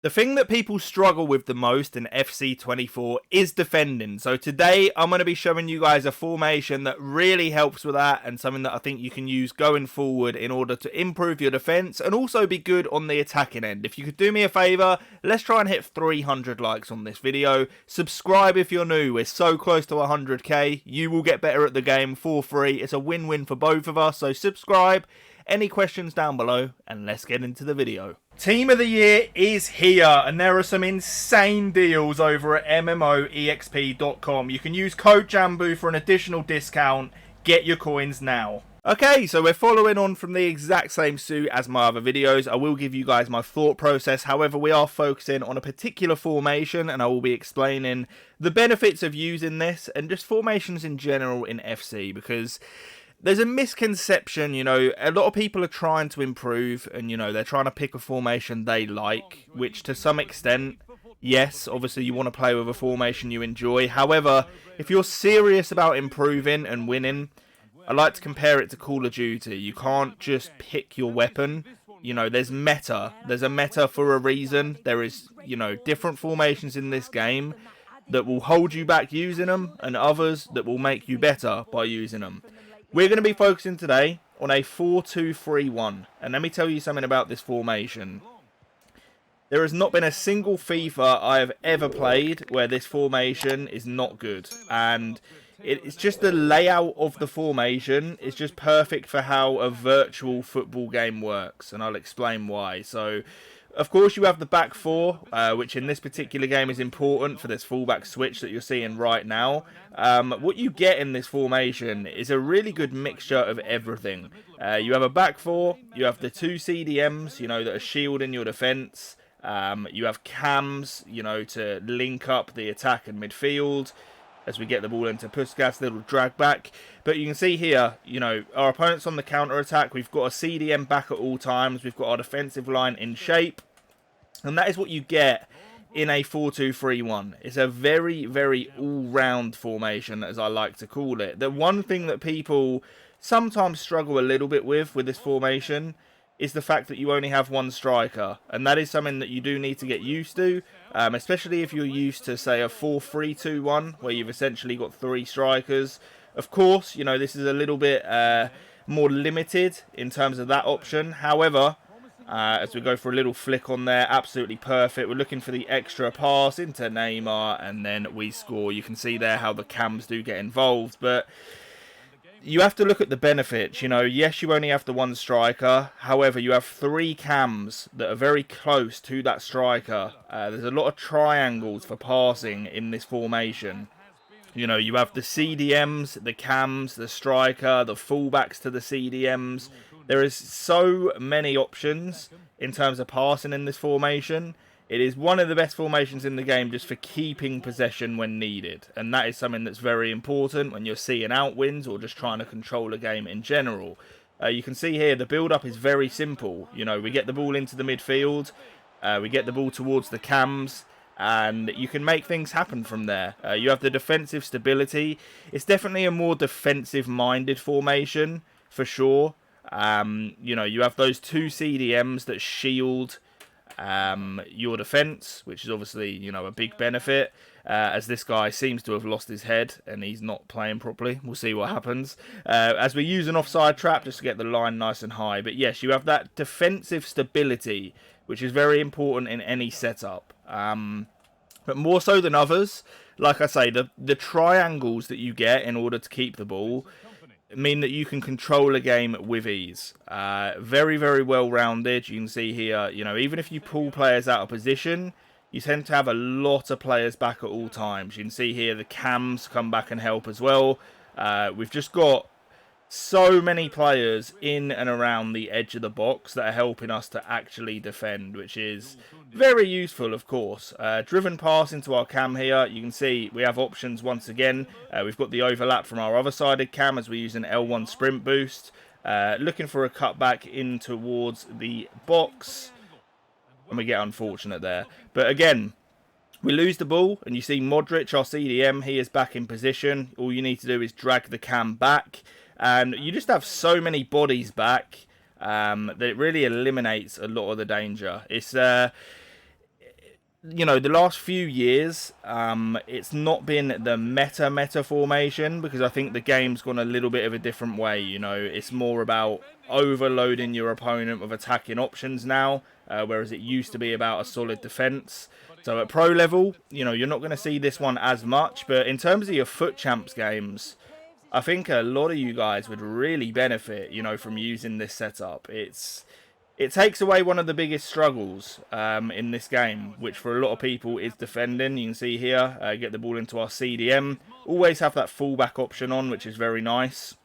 The thing that people struggle with the most in FC24 is defending. So today I'm going to be showing you guys a formation that really helps with that, and something that I think you can use going forward in order to improve your defense and also be good on the attacking end. If you could do me a favor, let's try and hit 300 likes on this video. Subscribe if you're new. We're so close to 100k. You will get better at the game for free. It's a win-win for both of us. So subscribe. Any questions down below, and let's get into the video. Team of the Year is here, and there are some insane deals over at MMOEXP.com. You can use code JambooUK for an additional discount. Get your coins now. Okay, so we're following on from the exact same suit as my other videos. I will give you guys my thought process. However, we are focusing on a particular formation, and I will be explaining the benefits of using this and just formations in general in FC, because there's a misconception, you know, a lot of people are trying to improve and, you know, they're trying to pick a formation they like, which to some extent, yes, obviously you want to play with a formation you enjoy. However, if you're serious about improving and winning, I like to compare it to Call of Duty. You can't just pick your weapon. You know, there's meta. There's a meta for a reason. There is, you know, different formations in this game that will hold you back using them, and others that will make you better by using them. We're going to be focusing today on a 4-2-3-1, and let me tell you something about this formation. There has not been a single FIFA I have ever played where this formation is not good, and it's just the layout of the formation is just perfect for how a virtual football game works, and I'll explain why. So, of course, you have the back four, which in this particular game is important for this fullback switch that you're seeing right now. What you get in this formation is a really good mixture of everything. You have a back four, you have the two CDMs, you know, that are shielding your defense. You have cams, you know, to link up the attack and midfield as we get the ball into Puskas, little drag back. But you can see here, you know, our opponent's on the counter-attack. We've got a CDM back at all times. We've got our defensive line in shape. And that is what you get in a 4-2-3-1. It's a very, very all-round formation, as I like to call it. The one thing that people sometimes struggle a little bit with this formation is the fact that you only have one striker, and that is something that you do need to get used to, especially if you're used to, say, a 4-3-2-1, where you've essentially got three strikers. Of course, you know, this is a little bit more limited in terms of that option. However, as we go for a little flick on there, absolutely perfect. We're looking for the extra pass into Neymar, and then we score. You can see there how the cams do get involved, but you have to look at the benefits. You know, yes, you only have the one striker. However, you have three cams that are very close to that striker. There's a lot of triangles for passing in this formation. You know, you have the CDMs, the cams, the striker, the fullbacks to the CDMs. There is so many options in terms of passing in this formation. It is one of the best formations in the game just for keeping possession when needed. And that is something that's very important when you're seeing out wins or just trying to control a game in general. You can see here the build-up is very simple. You know, we get the ball into the midfield. We get the ball towards the cams. And you can make things happen from there. You have the defensive stability. It's definitely a more defensive-minded formation, for sure. You know, you have those two CDMs that shield your defense, which is obviously, you know, a big benefit, as this guy seems to have lost his head and he's not playing properly. We'll see what happens as we use an offside trap just to get the line nice and high. But yes, you have that defensive stability, which is very important in any setup, but more so than others. Like I say, the triangles that you get in order to keep the ball mean that you can control a game with ease. Very, very well rounded. You can see here, you know, even if you pull players out of position, you tend to have a lot of players back at all times. You can see here the cams come back and help as well. We've just got so many players in and around the edge of the box that are helping us to actually defend, which is very useful, of course. Driven pass into our cam here. You can see we have options once again. We've got the overlap from our other sided cam as we use an L1 sprint boost. Looking for a cutback in towards the box. And we get unfortunate there. But again, we lose the ball, and you see Modric, our CDM, he is back in position. All you need to do is drag the cam back. And you just have so many bodies back that it really eliminates a lot of the danger. you know, the last few years, it's not been the meta formation, because I think the game's gone a little bit of a different way. You know, it's more about overloading your opponent with attacking options now, whereas it used to be about a solid defense. So at pro level, you know, you're not going to see this one as much, but in terms of your FUT Champs games, I think a lot of you guys would really benefit, you know, from using this setup. It takes away one of the biggest struggles in this game, which for a lot of people is defending. You can see here, get the ball into our CDM. Always have that fullback option on, which is very nice.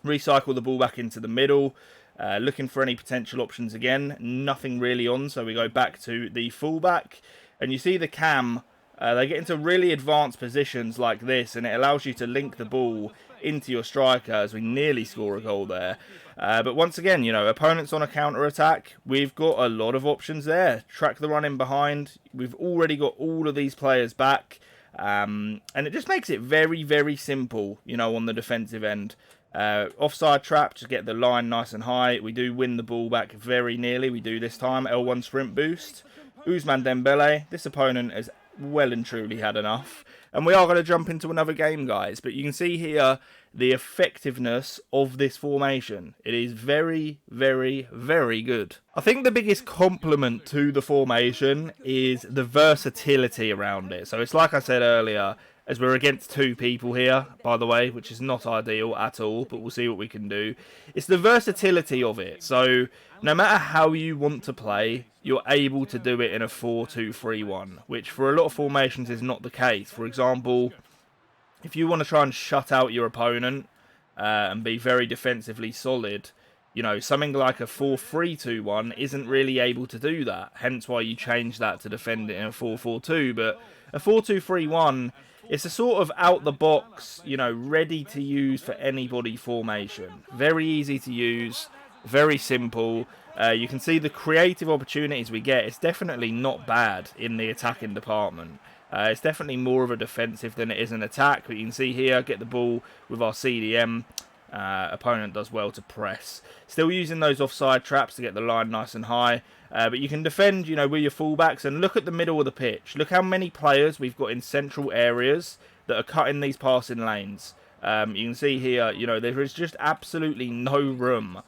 Recycle the ball back into the middle. Looking for any potential options again. Nothing really on, so we go back to the fullback. And you see the cam, they get into really advanced positions like this, and it allows you to link the ball into your striker as we nearly score a goal there. But once again, you know, opponents on a counter-attack, we've got a lot of options there. Track the run in behind. We've already got all of these players back. And it just makes it very, very simple, you know, on the defensive end. Offside trap, just get the line nice and high. We do win the ball back very nearly. We do this time. L1 sprint boost. Ousmane Dembele. This opponent has well and truly had enough. And we are going to jump into another game, guys. But you can see here the effectiveness of this formation. It is very, very, very good. I think the biggest compliment to the formation is the versatility around it. So it's like I said earlier, as we're against two people here, by the way, which is not ideal at all, but we'll see what we can do. It's the versatility of it. So no matter how you want to play, you're able to do it in a 4-2-3-1, which for a lot of formations is not the case. For example, if you want to try and shut out your opponent and be very defensively solid, you know, something like a 4-3-2-1 isn't really able to do that. Hence why you change that to defend it in a 4-4-2. But a 4-2-3-1, it's a sort of out-the-box, you know, ready-to-use for anybody formation. Very easy to use, very simple. You can see the creative opportunities we get. It's definitely not bad in the attacking department. It's definitely more of a defensive than it is an attack. But you can see here, get the ball with our CDM. Opponent does well to press. Still using those offside traps to get the line nice and high. But you can defend, you know, with your fullbacks. And look at the middle of the pitch. Look how many players we've got in central areas that are cutting these passing lanes. You can see here, you know, there is just absolutely no room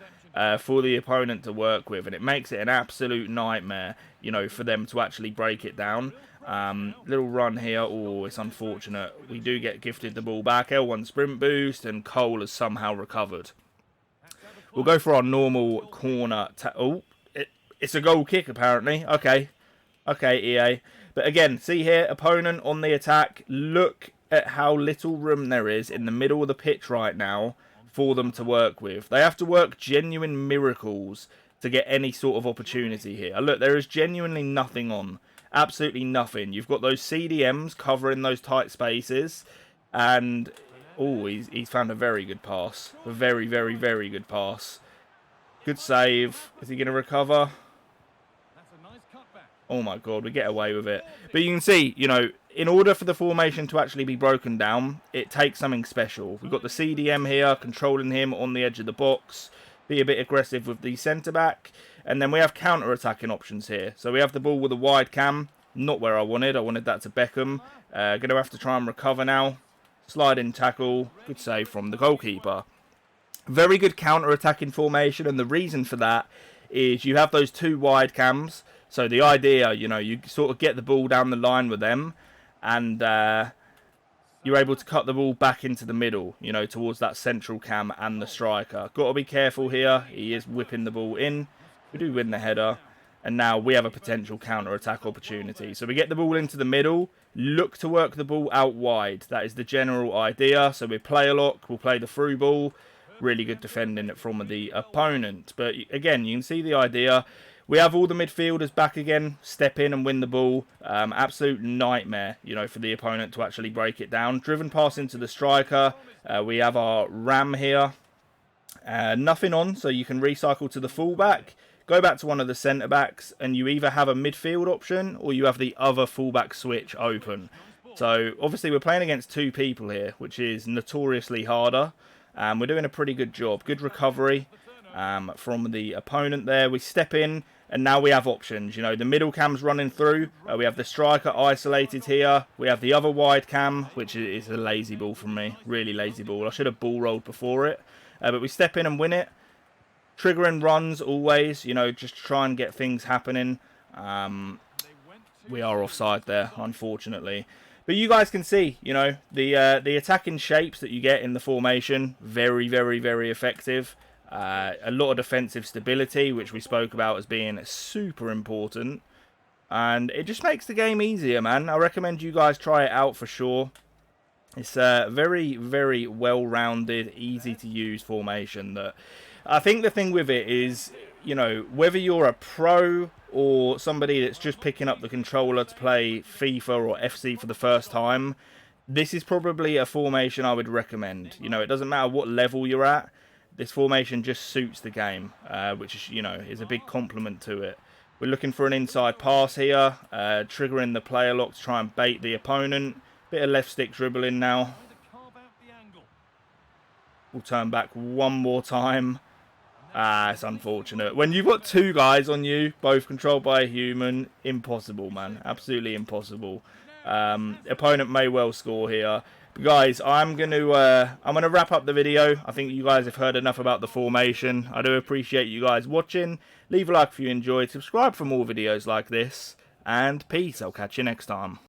for the opponent to work with. And it makes it an absolute nightmare, you know, for them to actually break it down. Little run here. Oh, it's unfortunate. We do get gifted the ball back. L1 sprint boost, and Cole has somehow recovered. We'll go for our normal corner. Oh, it's a goal kick apparently. Okay, EA. But again, see here, opponent on the attack. Look at how little room there is in the middle of the pitch right now for them to work with. They have to work genuine miracles to get any sort of opportunity here. Look, there is genuinely nothing on. Absolutely nothing. You've got those CDMs covering those tight spaces. And, oh, he's found a very good pass. A very, very, very good pass. Good save. Is he going to recover? Oh my god, we get away with it. But you can see, you know, in order for the formation to actually be broken down, it takes something special. We've got the CDM here, controlling him on the edge of the box. Be a bit aggressive with the centre-back. And then we have counter-attacking options here. So we have the ball with a wide cam. Not where I wanted. I wanted that to Beckham. Going to have to try and recover now. Slide-in tackle. Good save from the goalkeeper. Very good counter-attacking formation. And the reason for that is you have those two wide cams. So the idea, you know, you sort of get the ball down the line with them. And you're able to cut the ball back into the middle, you know, towards that central cam and the striker. Got to be careful here. He is whipping the ball in. We do win the header. And now we have a potential counter-attack opportunity. So we get the ball into the middle. Look to work the ball out wide. That is the general idea. So we play a lock. We'll play the through ball. Really good defending it from the opponent. But again, you can see the idea. We have all the midfielders back again. Step in and win the ball. Absolute nightmare, you know, for the opponent to actually break it down. Driven pass into the striker. We have our Ram here. Nothing on, so you can recycle to the fullback. Go back to one of the centre-backs, and you either have a midfield option or you have the other fullback switch open. So, obviously, we're playing against two people here, which is notoriously harder. We're doing a pretty good job. Good recovery from the opponent there. We step in. And now we have options. You know, the middle cam's running through. We have the striker isolated here. We have the other wide cam, which is a lazy ball from me. Really lazy ball. I should have ball rolled before it. But we step in and win it. Triggering runs always, you know, just try and get things happening. We are offside there, unfortunately. But you guys can see, you know, the attacking shapes that you get in the formation, very, very, very effective. A lot of defensive stability, which we spoke about as being super important. And it just makes the game easier, man. I recommend you guys try it out for sure. It's a very, very well-rounded, easy-to-use formation. That I think the thing with it is, you know, whether you're a pro or somebody that's just picking up the controller to play FIFA or FC for the first time, this is probably a formation I would recommend. You know, it doesn't matter what level you're at. This formation just suits the game, which is, you know, is a big compliment to it. We're looking for an inside pass here, triggering the player lock to try and bait the opponent. Bit of left stick dribbling now. We'll turn back one more time. It's unfortunate. When you've got two guys on you, both controlled by a human, impossible, man. Absolutely impossible. Opponent may well score here. But guys, I'm gonna wrap up the video. I think you guys have heard enough about the formation. I do appreciate you guys watching. Leave a like if you enjoyed. Subscribe for more videos like this. And peace. I'll catch you next time.